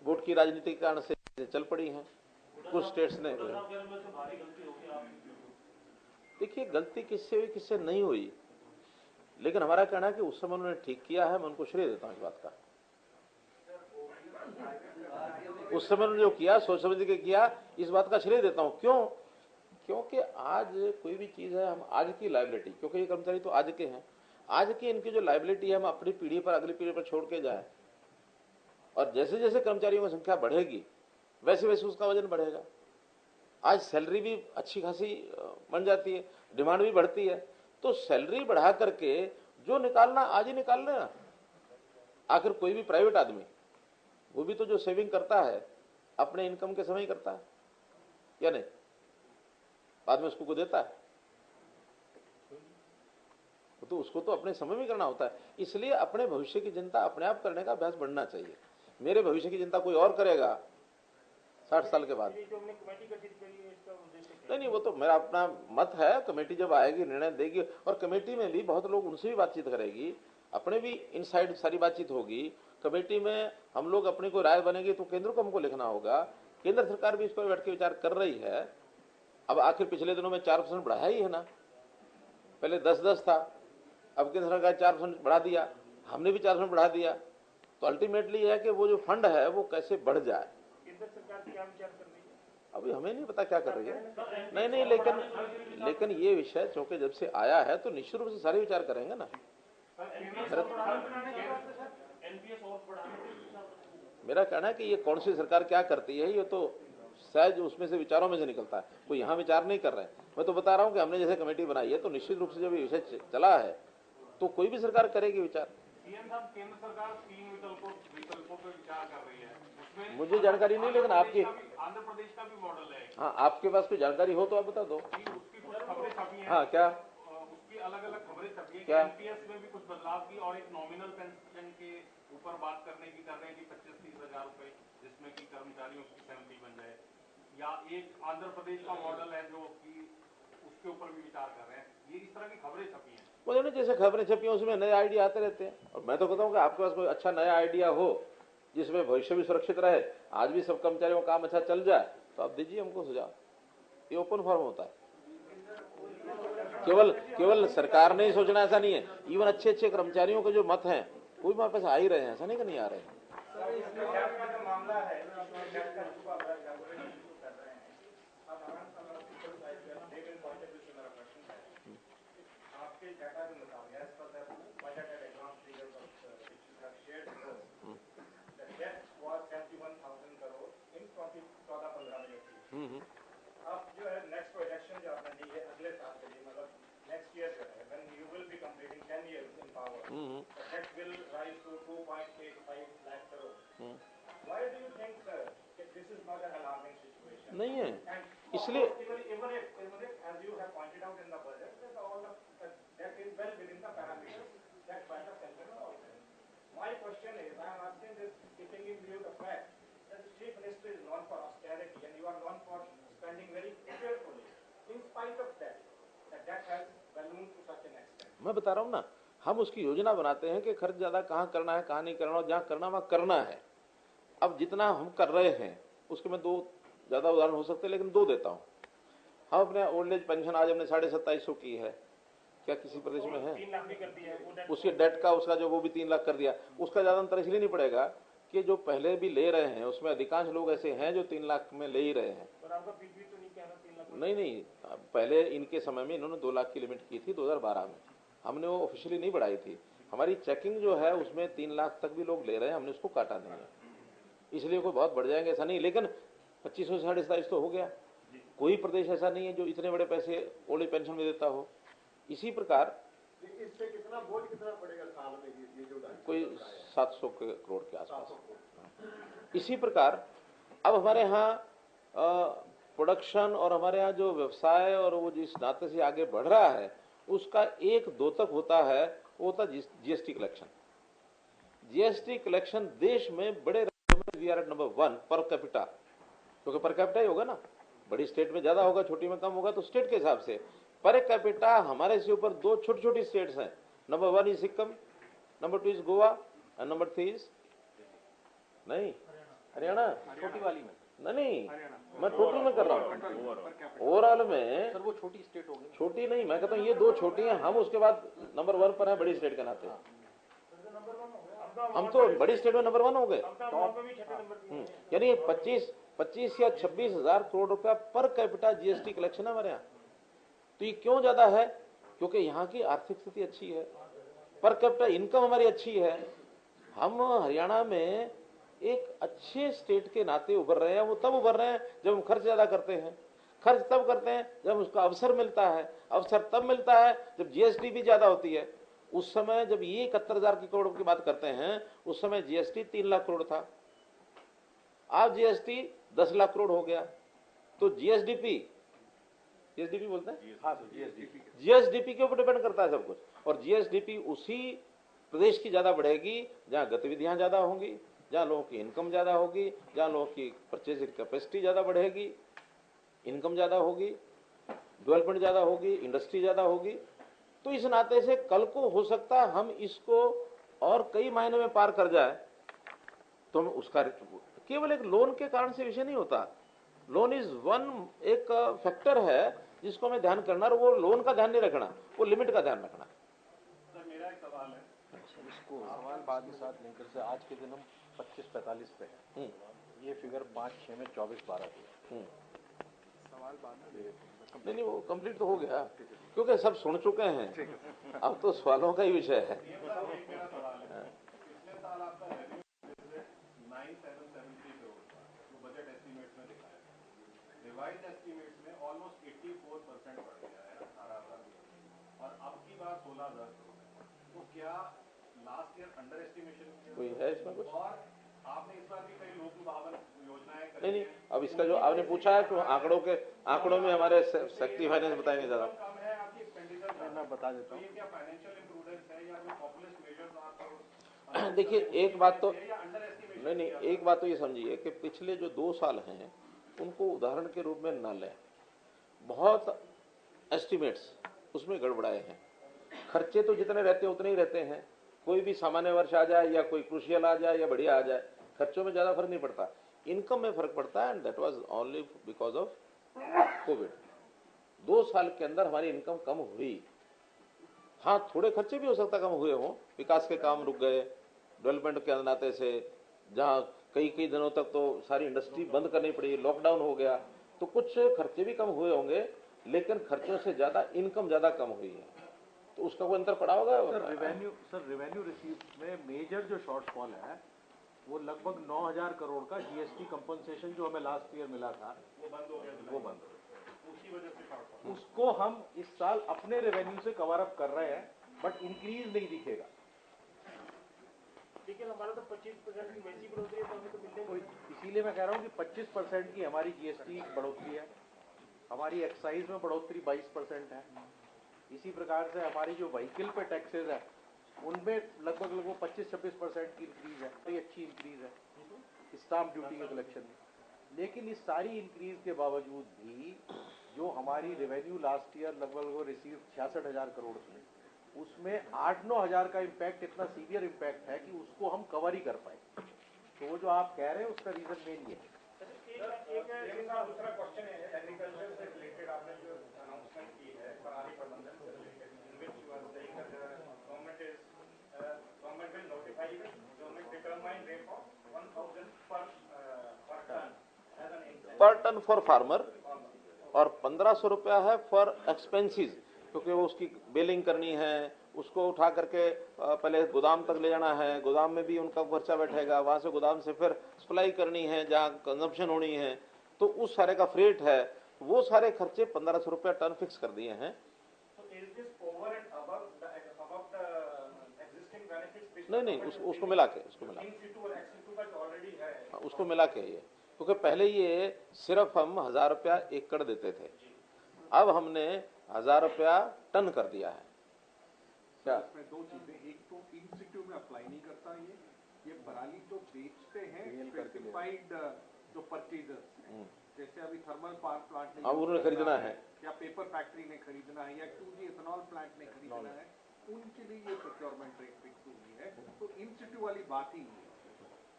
वोट की राजनीति के कारण से चल पड़ी हैं कुछ स्टेट्स ने। देखिए, गलती किससे हुई किससे नहीं हुई, लेकिन हमारा कहना है कि उस समय उन्होंने ठीक किया है, मैं उनको श्रेय देता हूं इस बात का। उस समय उन्होंने जो किया, सोच समझ के किया, इस बात का श्रेय देता हूं। क्यों? क्योंकि आज कोई भी चीज है, हम आज की लायबिलिटी, क्योंकि ये कर्मचारी तो आज के हैं, आज की इनकी जो लायबिलिटी है हम अपनी पीढ़ी पर, अगली पीढ़ी पर छोड़ के जाए, और जैसे जैसे कर्मचारियों की संख्या बढ़ेगी वैसे वैसे उसका वजन बढ़ेगा। आज सैलरी भी अच्छी खासी बन जाती है, डिमांड भी बढ़ती है, तो सैलरी बढ़ा करके जो निकालना आज ही निकाल लेना। आखिर कोई भी प्राइवेट आदमी, वो भी तो जो सेविंग करता है अपने इनकम के समय ही करता है या नहीं, बाद में उसको देता है, तो उसको तो अपने समय में करना होता है। इसलिए अपने भविष्य की चिंता अपने आप करने का अभ्यास बढ़ना चाहिए। मेरे भविष्य की चिंता कोई और करेगा 60 साल के बाद। नहीं, वो तो मेरा अपना मत है, कमेटी जब आएगी निर्णय देगी, और कमेटी में भी बहुत लोग, उनसे भी बातचीत करेगी, अपने भी इनसाइड सारी बातचीत होगी कमेटी में। हम लोग अपनी कोई राय बनेगी तो केंद्र को हमको लिखना होगा, केंद्र सरकार भी इस पर बैठ के विचार कर रही है। अब आखिर पिछले दिनों में 4% बढ़ाया ही है ना, पहले 10-10 था, अब केंद्र सरकार 4% बढ़ा दिया, हमने भी 4% बढ़ा दिया, तो अल्टीमेटली है कि वो जो फंड है वो कैसे बढ़ जाए। केंद्र सरकार क्या विचार कर रही है? अभी हमें नहीं पता क्या कर रही है। नहीं, लेकिन ये विषय चूंकि जब से आया है तो निश्चित रूप से सारे विचार करेंगे ना। मेरा कहना है कि ये कौन सी सरकार क्या करती है ये तो शायद उसमें से विचारों में से निकलता है, कोई यहाँ विचार नहीं कर रहे हैं। मैं तो बता रहा हूँ कि हमने जैसे कमेटी बनाई है तो निश्चित रूप से जब ये विषय चला है तो कोई भी सरकार करेगी विचार। सीएम साहब, केंद्र सरकार 3 विकल्पों पर विचार कर रही है, उसमें मुझे जानकारी नहीं, लेकिन आपकी आंध्र प्रदेश का भी मॉडल है। हाँ, आपके पास कोई जानकारी हो तो आप बता दो। उसकी कुछ खबरें छपी हैं। हाँ, क्या उसकी अलग अलग खबरें छपी हैं। क्या? एनपीएस में भी कुछ बदलाव की और एक नॉमिनल पेंशन के ऊपर बात कर रहे हैं कि 25-30 हजार रुपए, जिसमें कि कर्मचारियों की सहमति बन जाए, या एक आंध्र प्रदेश का मॉडल है जो कि उसके ऊपर भी विचार कर रहे हैं। ये इस तरह की खबरें छपी हैं। मुझे नहीं, जैसे खबरें छपी हैं उसमें नए आइडिया आते रहते हैं, और मैं तो कहता हूँ कि आपके पास कोई अच्छा नया आइडिया हो जिसमें भविष्य भी सुरक्षित रहे, आज भी सब कर्मचारियों का काम अच्छा चल जाए, तो आप दीजिए हमको सुझाव। ये ओपन फॉर्म होता है। केवल सरकार ने ही सोचना ऐसा नहीं है, इवन अच्छे कर्मचारियों के जो मत हैं वो भी हमारे पास आ ही रहे हैं, ऐसा नहीं कि नहीं आ रहे हैं। अब जो है नेक्स्ट प्रोजेक्शन जो आपने दी है अगले साल के लिए, मतलब नेक्स्ट ईयर जो है, when you will be completing 10 years in power, that will rise to 2.85 lakh crore. Why do you think, sir, that this is not an alarming situation? नहीं है, And इसलिए even if, as you have pointed out in the budget, that all of that is well within the parameters that by the central government. My question is, I am asking this keeping in view the fact that the chief minister is known for austerity and you are known for spending very carefully. In spite of that, that has ballooned to such an extent. मैं बता रहा हूँ ना, हम उसकी योजना बनाते हैं कि खर्च ज्यादा कहाँ करना है, कहाँ नहीं करना, और जहाँ करना वहाँ करना है। अब जितना हम कर रहे हैं उसके में दो ज्यादा उदाहरण हो सकते हैं, लेकिन दो देता हूँ। हम अपने ओल्ड एज पेंशन आज हमने 2750 की है, क्या किसी प्रदेश में है? 3 लाख भी कर दिया है। उसके डेट का उसका जो वो भी 3 लाख कर दिया। उसका ज्यादा अंतर इसलिए नहीं पड़ेगा कि जो पहले भी ले रहे हैं उसमें अधिकांश लोग ऐसे हैं जो 3 लाख में ले ही रहे हैं। पर आपका पीपी तो नहीं कह रहा 3 लाख? नहीं, पहले इनके समय में इन्होंने 2 लाख की लिमिट की थी 2012 में, हमने वो ऑफिशियली नहीं बढ़ाई थी। हमारी चेकिंग जो है उसमें 3 लाख तक भी लोग ले रहे हैं, हमने उसको काटा नहीं है, इसलिए कोई बहुत बढ़ जाएंगे ऐसा नहीं। लेकिन 2500 से 2750 तो हो गया। कोई प्रदेश ऐसा नहीं है जो इतने बड़े पैसे ओल्ड एज पेंशन में देता हो। इसी प्रकार इससे कितना बोझ कितना पड़ेगा साल में, ये जो कोई 700 करोड़ के आसपास। इसी प्रकार अब हमारे यहाँ प्रोडक्शन और हमारे यहाँ जो व्यवसाय और वो जिस नाते से आगे बढ़ रहा है उसका एक द्योतक होता है, वो होता है जीएसटी कलेक्शन। जीएसटी कलेक्शन देश में बड़े राज्यों में we are eight number 1 per capita, क्योंकि पर कैपिटा ही होगा ना, बड़ी स्टेट में ज्यादा होगा, छोटी में कम होगा, तो स्टेट के हिसाब से पर कैपिटा हमारे से ऊपर 2 छोटी छोटी स्टेट्स हैं। Number 1 is Sikkim, number 2 is Goa and number 3 is नहीं हरियाणा। छोटी वाली में नहीं, मैं टोटल में कर रहा हूँ, ओवरऑल में। सर वो छोटी स्टेट होगी। छोटी नहीं, मैं कहता हूँ ये 2 छोटी हैं, हम उसके बाद नंबर 1 पर हैं बड़ी स्टेट के नाते। हम तो बड़ी स्टेट में नंबर 1 हो गए। यानी 25 या 26 हजार करोड़ रुपया पर कैपिटा जीएसटी कलेक्शन है हमारे यहाँ। तो ये क्यों ज्यादा है? क्योंकि यहाँ की आर्थिक स्थिति अच्छी है, पर कैपिटा इनकम हमारी अच्छी है। हम हरियाणा में एक अच्छे स्टेट के नाते उभर रहे हैं। वो तब उभर रहे हैं जब हम खर्च ज्यादा करते हैं। खर्च तब करते हैं जब उसका अवसर मिलता है। अवसर तब मिलता है जब जीएसटी भी ज्यादा होती है। उस समय जब ये 71,000 करोड़ की बात करते हैं, उस समय जीएसटी 3 लाख करोड़ था। आज जीएसटी 10 लाख करोड़ हो गया। तो जीएसडीपी बोलते हैं, हाँ, जीएसडीपी के ऊपर डिपेंड करता है सब कुछ। और जीएसडीपी उसी प्रदेश की ज्यादा बढ़ेगी जहां गतिविधियां ज्यादा होंगी, जहां लोगों की इनकम ज्यादा होगी, जहां लोगों की परचेजिंग कैपेसिटी ज्यादा बढ़ेगी, इनकम ज्यादा होगी, डेवलपमेंट ज्यादा होगी, इंडस्ट्री ज्यादा होगी। तो इस नाते से कल को हो सकता है हम इसको और कई महीने में पार कर जाए। तो हम उसका केवल एक लोन के कारण से विषय नहीं होता। लोन इज वन एक फैक्टर है जिसको हमें ध्यान करना, और वो लोन का ध्यान नहीं रखना, वो लिमिट का ध्यान रखना। सर मेरा एक सवाल है, इसको सवाल बाद में साथ लेकर से आज के दिन हम 25-45 पे हैं। ये फिगर 5-6 में 24-12 थी। सवाल बाद में नहीं, वो कंप्लीट तो हो गया क्योंकि सब सुन चुके हैं, अब तो सवालों का ही विषय है। पिछले साल आपका रेवेन्यू 9773 करोड़ था, जो बजट एस्टीमेट्स में दिखाया है। रिवाइज एस्टीमेट्स में ऑलमोस्ट 84% बढ़ गया है 18,000 और अब की बार 16,000 करोड़ है। तो क्या लास्ट ईयर अंडर एस्टिमेशन कोई है इसमें कुछ? और आपने इस बार भी कई लोक लुभावन योजनाएं करी नहीं, हैं। अब इसका जो आपने पूछा है तो आंकड़ों में हमारे शक्ति फाइनेंस बताएंगे ज्यादा। कम है आपकी एक्सपेंडिचर, मैं बता देता हूँ। ये क्या फाइनेंशियल इंप्रूवमेंट है या कोई पॉपुलिस्ट मेजर्स आप देखिए, एक बात तो या अंडर एस्टिमेशन? नहीं, एक बात तो ये समझिए कि पिछले जो 2 साल हैं उनको उदाहरण के रूप में न लें। बहुत एस्टिमेट्स उसमें गड़बड़ाए हैं। खर्चे तो जितने रहते हैं उतने ही रहते हैं। कोई भी सामान्य वर्ष आ जाए या कोई क्रूशियल आ जाए या बढ़िया आ जाए, खर्चों में ज्यादा फर्क नहीं पड़ता, इनकम में फर्क पड़ता है। And that was only because of Covid. 2 साल के अंदर हमारी इनकम कम हुई। हाँ, थोड़े खर्चे भी हो सकता कम हुए हों, विकास के काम रुक गए डेवलपमेंट के नाते से, जहाँ कई दिनों तक तो सारी इंडस्ट्री बंद करनी पड़ी, लॉकडाउन हो गया, तो कुछ खर्चे भी कम हुए होंगे, लेकिन खर्चों से ज्यादा इनकम ज्यादा कम हुई है, तो उसका कोई अंतर पड़ा होगा। सर रिवेन्यू रिसीव्ड में मेजर जो शॉर्टफॉल है वो लगभग 9,000 करोड़ का जीएसटी कंपनसेशन जो हमें लास्ट ईयर मिला था वो बंद हो गया, वो बंद। उसकी वजह से शॉर्टफॉल। उसको हम इस साल अपने रेवेन्यू से कवर अप कर रहे हैं, बट इंक्रीज नहीं दिखेगा। लेकिन हमारा तो 25% की वैसी बढ़ोतरी है, तो हमें तो मिलने तो इसीलिए मैं कह रहा हूँ कि 25% की हमारी जीएसटी बढ़ोतरी है, हमारी एक्साइज में बढ़ोतरी 22% है। इसी प्रकार से हमारी जो व्हीकल पे टैक्सेस है उनमें लगभग 25-26% की इंक्रीज है, बड़ी अच्छी इंक्रीज है स्टाम्प ड्यूटी के कलेक्शन में। लेकिन इस सारी इंक्रीज के बावजूद भी जो हमारी रेवेन्यू लास्ट ईयर लगभग रिसीव 66,000 करोड़ थी, उसमें 8-9 हजार का इम्पैक्ट इतना सीवियर इम्पैक्ट है कि उसको हम कवर ही कर पाए। तो वो जो आप कह रहे हैं उसका रीजन मेन ये है। दूसरा क्वेश्चन है एग्रीकल्चर से रिलेटेड, आपने जो अनाउंसमेंट की है पराली प्रबंधन से related, government will notify government determine rate of 1,000 पर टन एज एन इंसेंटिव पर टन फॉर फार्मर, और 1,500 रुपया है फॉर एक्सपेंसिस, क्योंकि वो उसकी बेलिंग करनी है, उसको उठा करके पहले गोदाम तक ले जाना है, गोदाम में भी उनका खर्चा बैठेगा, वहां से गोदाम से फिर सप्लाई करनी है जहाँ कंजम्पशन होनी है, तो उस सारे का फ्रेट है, वो सारे खर्चे 1,500 रुपया टन फिक्स कर दिए हैं। नहीं, उसको मिला के उसको मिला के ये, क्योंकि पहले ये सिर्फ हम 1,000 रुपया एकड़ देते थे, अब हमने 1,000 रुपया टन कर दिया है। क्या इसमें 2 चीजें, एक तो इन सिटू में अप्लाई नहीं करता, ये पराली तो बेचते हैं स्पेसिफाइड जो परचेजर्स हैं, जैसे अभी थर्मल पावर प्लांट ने उन्होंने खरीदना है या पेपर फैक्ट्री ने खरीदना है या 2G इथेनॉल प्लांट ने खरीदना है, उनके लिए ये प्रोक्योरमेंट रेट फिक्स हुई है। तो इन सिटू वाली बात ही नहीं है।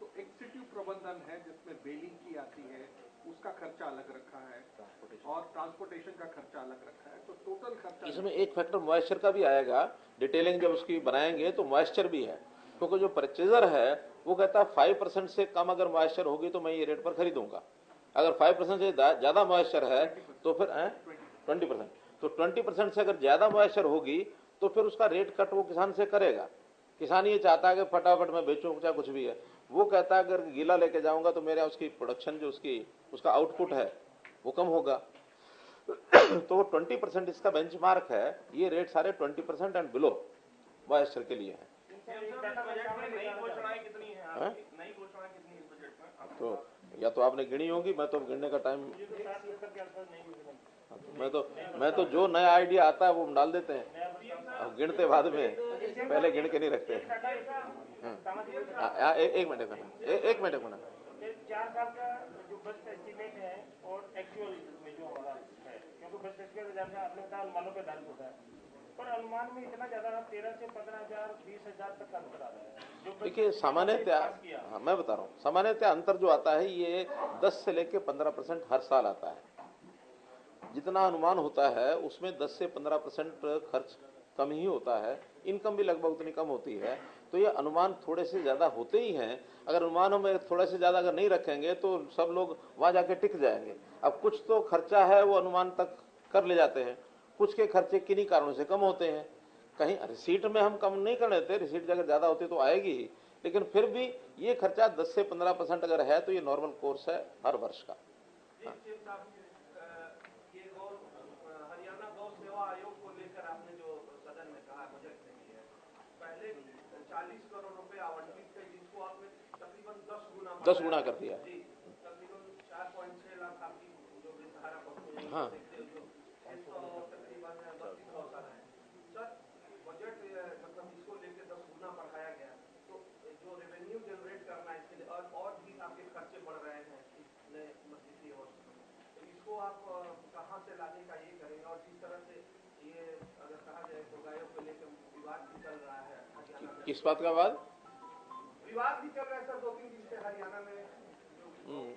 तो एक्सिक्यूटिव प्रबंधन है जिसमें बेलिंग की आती है, उसका खर्चा अलग रखा है और ट्रांसपोर्टेशन का खर्चा अलग रखा है, तो टोटल खर्चा इसमें एक फैक्टर मॉइस्चर का भी आएगा। डिटेलिंग जब उसकी बनाएंगे तो मॉइस्चर भी है, क्योंकि जो परचेजर है वो कहता है 5% से कम अगर मॉइस्चर होगी तो मैं ये रेट पर खरीदूंगा। अगर 5% से ज्यादा मॉइस्चर है तो फिर 20%, तो 20% से अगर ज्यादा मॉइस्चर होगी तो फिर उसका रेट कट वो किसान से करेगा। किसान ये चाहता है कि फटाफट मैं बेचूं, चाहे कुछ भी है। वो कहता है अगर गीला लेके जाऊंगा तो मेरा उसकी प्रोडक्शन जो उसका आउटपुट है वो कम होगा। तो 20% इसका बेंचमार्क है, ये रेट सारे 20% एंड बिलो मॉइस्चर के लिए है। तो या तो आपने गिनी होगी, मैं तो गिनने का टाइम, मैं तो जो नया आइडिया आता है वो हम डाल देते हैं, अब गिनते बाद में, पहले गिन के नहीं रखते। एक मिनट 4 साल का जो बजट एस्टीमेट है और एक्चुअल में जो हमारा है, क्योंकि बजट एस्टीमेट आपने बताया अनुमानों पे आधारित होता है, पर अनुमान में इतना ज्यादा 13 से 15,000 20,000 तक का अंतर आ रहा है। देखिए सामान्यतः, मैं बता रहा हूँ, सामान्यतः अंतर जो आता है ये 10 से लेके 15% हर साल आता है। जितना अनुमान होता है उसमें 10 से 15% खर्च कम ही होता है, इनकम भी लगभग उतनी कम होती है। तो ये अनुमान थोड़े से ज्यादा होते ही हैं। अगर अनुमानों में थोड़े से ज्यादा अगर नहीं रखेंगे तो सब लोग वहां जाके टिक जाएंगे। अब कुछ तो खर्चा है वो अनुमान तक कर ले जाते हैं, कुछ के खर्चे किन्हीं कारणों से कम होते हैं। कहीं रिसीट में हम कम नहीं कर लेते, रिसीट अगर ज्यादा होती तो आएगी ही, लेकिन फिर भी ये खर्चा 10 से 15% अगर है तो ये नॉर्मल कोर्स है हर वर्ष का। हरियाणा गौ सेवा आयोग को लेकर आपने जो सदन में कहा बजट में भी है, पहले 40 करोड़ रुपए आवंटित थे जिसको आपने तकरीबन 10 गुना कर दिया। जी, तकरीबन 4.6 लाख आपकी जो बेसहारा पशु हैं, हाँ। तकरीबन 32 है सर। बजट मतलब इसको लेके 10 गुना बढ़ाया गया, तो जो रेवेन्यू जनरेट करना है इसके लिए और भी आपके खर्चे बढ़ रहे हैं इस नए वित्तीय वर्ष में, तो इसको आप कहाँ से लाने का ये करेंगे? और जिस तरह से ये अगर कहा जाए तो गायों को लेकर विवाद भी चल रहा है हरियाणा में। किस बात का विवाद भी चल रहा है सर 2-3 दिन से हरियाणा में।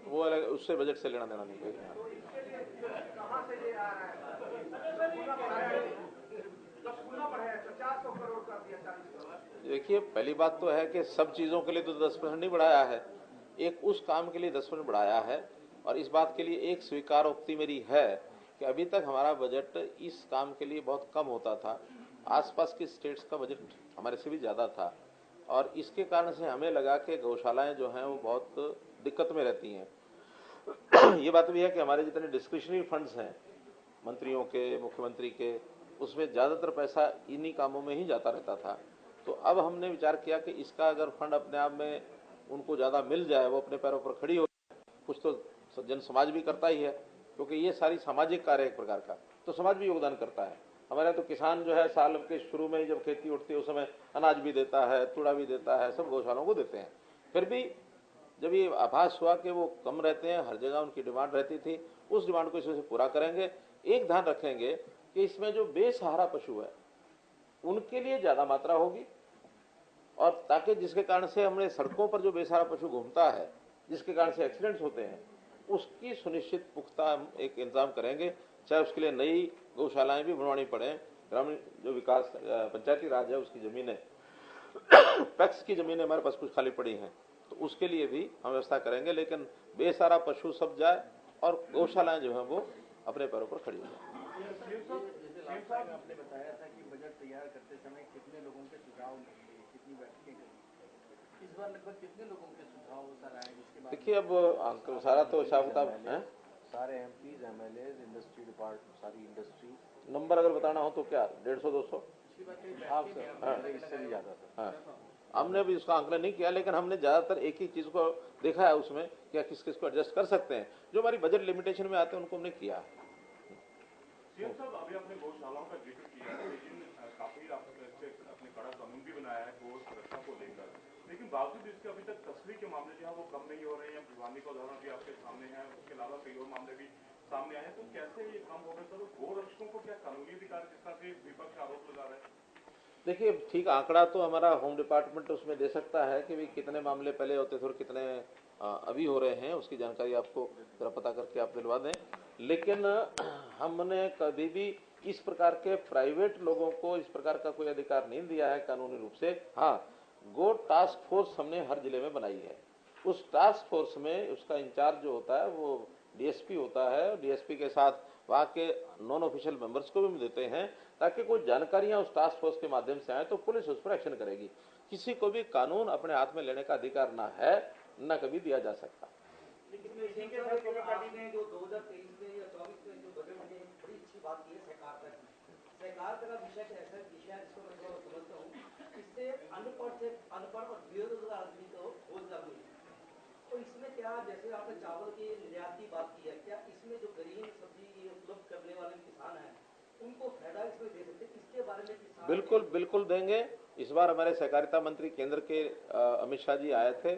वो अलग, उससे बजट से लेना देना नहीं कोई। तो इसके लिए कहाँ से ये आ रहा है? 10 गुना बढ़ाया 400 करोड़ कर दिया 40 करोड़। देखिए, पहली बात तो है कि सब चीजों के लिए तो 10% नहीं बढ़ाया है, एक उस काम के लिए 10% बढ़ाया है। और इस बात के लिए एक स्वीकारोक्ति मेरी है कि अभी तक हमारा बजट इस काम के लिए बहुत कम होता था, आसपास की स्टेट्स का बजट हमारे से भी ज़्यादा था, और इसके कारण से हमें लगा कि गौशालाएं जो हैं वो बहुत दिक्कत में रहती हैं। ये बात भी है कि हमारे जितने डिस्क्रिशनरी फंड्स हैं मंत्रियों के, मुख्यमंत्री के, उसमें ज़्यादातर पैसा इन्हीं कामों में ही जाता रहता था। तो अब हमने विचार किया कि इसका अगर फंड अपने आप में उनको ज़्यादा मिल जाए, वो अपने पैरों पर खड़ी हो, कुछ तो जन समाज भी करता ही है, क्योंकि ये सारी सामाजिक कार्य एक प्रकार का, तो समाज भी योगदान करता है। हमारे तो किसान जो है साल के शुरू में जब खेती उठती है उस समय अनाज भी देता है, तूड़ा भी देता है, सब गौशालों को देते हैं। फिर भी जब ये आभास हुआ कि वो कम रहते हैं, हर जगह उनकी डिमांड रहती थी, उस डिमांड को इसमें से पूरा करेंगे। एक ध्यान रखेंगे कि इसमें जो बेसहारा पशु है उनके लिए ज्यादा मात्रा होगी, और ताकि जिसके कारण से हमने सड़कों पर जो बेसहारा पशु घूमता है, जिसके कारण से एक्सीडेंट्स होते हैं, उसकी सुनिश्चित पुख्ता एक इंतजाम करेंगे। चाहे उसके लिए नई गौशालाएं भी बनवानी पड़े, ग्रामीण जो विकास पंचायती राज है उसकी जमीनें, पैक्स की जमीनें हमारे पास कुछ खाली पड़ी हैं, तो उसके लिए भी हम व्यवस्था करेंगे। लेकिन बेसहारा पशु सब जाए और गौशालाएं जो हैं वो अपने पैरों पर खड़ी हो जाए। आपने बताया था कि बजट तैयार करते समय कितने लोगों के सुझाव लेंगे, कितनी बैठकें करेंगे, इस बार लगभग कितने लोगों के सुझाव सर आए? जिसके बाद देखिए, अब सारा तो हिसाब किताब है, सारे एमपीज, एमएलए, इंडस्ट्री डिपार्टमेंट, सारी इंडस्ट्री, नंबर अगर बताना हो तो क्या 150-200? इससे भी ज्यादा सर। हाँ, हमने भी उसका आंकलन नहीं किया, लेकिन हमने ज्यादातर एक ही चीज को देखा है उसमें, क्या किस किस को एडजस्ट कर सकते हैं, जो हमारी बजट लिमिटेशन में आते हैं उनको हमने किया है। सीएम साहब, अभी आपने गौशालाओं का जिक्र किया है, लेकिन काफी आपने कड़ा कानून भी बनाया है गौ सुरक्षा को लेकर, लेकिन बावजूद इसके अभी तक तस्करी के मामले जो है वो कम नहीं हो रहे हैं। भिवानी का उदाहरण भी आपके सामने है, उसके अलावा कई और मामले भी सामने आए हैं, तो कैसे ये कम हो गए सर? गौ रक्षकों को क्या कानूनी अधिकार, जिस तरह से विपक्ष आरोप लगा रहे हैं? देखिए, ठीक आंकड़ा तो हमारा होम डिपार्टमेंट उसमें दे सकता है कि भी कितने मामले पहले होते थे और कितने अभी हो रहे हैं, उसकी जानकारी आपको जरा पता करके आप दिलवा दें। लेकिन हमने कभी भी इस प्रकार के प्राइवेट लोगों को इस प्रकार का कोई अधिकार नहीं दिया है कानूनी रूप से। हाँ, गो टास्क फोर्स हमने हर जिले में बनाई है। उस टास्क फोर्स में उसका इंचार्ज जो होता है वो डीएसपी होता है, और डीएसपी के साथ वहाँ के नॉन ऑफिशियल मेंबर्स को भी देते हैं, ताकि कोई जानकारियां उस टास्क फोर्स के माध्यम से आए तो पुलिस उस पर एक्शन करेगी। किसी को भी कानून अपने हाथ में लेने का अधिकार ना है, न कभी दिया जा सकता। लेकिन इसी के साथ पार्टी ने जो 2023 में या 24 में जो बजट में बड़ी अच्छी बात की है सहकारिता की। सहकारिता का विषय ऐसा विषय है जिसको मैं समझता हूँ, इससे अनपढ़ और बेरोजगार आदमी को रोजगार मिले। तो इसमें क्या, जैसे आपने चावल की निर्यात की बात की है, क्या इसमें जो गरीब सब्जी उपलब्ध करने वाले किसान हैं उनको फायदा इसमें दे सकते हैं? इसके बारे में किसान बिल्कुल देंगे। इस बार हमारे सहकारिता मंत्री केंद्र के अमित शाह जी आए थे,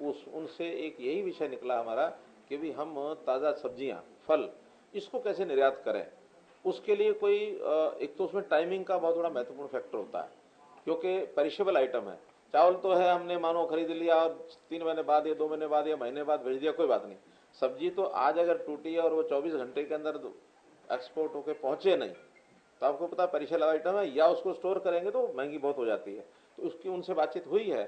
उनसे एक यही विषय निकला हमारा कि भी हम ताज़ा सब्जियां, फल, इसको कैसे निर्यात करें। उसके लिए कोई एक तो उसमें टाइमिंग का बहुत बड़ा महत्वपूर्ण फैक्टर होता है, क्योंकि पेरिशेबल आइटम है। चावल तो है, हमने मानो खरीद लिया और 3 महीने बाद या 2 महीने बाद या महीने बाद भेज दिया, कोई बात नहीं। सब्जी तो आज अगर टूटी है और वो 24 घंटे के अंदर एक्सपोर्ट होकर पहुंचे नहीं, तो आपको पता पेरिशेबल आइटम है, या उसको स्टोर करेंगे तो महंगी बहुत हो जाती है। तो उसकी उनसे बातचीत हुई है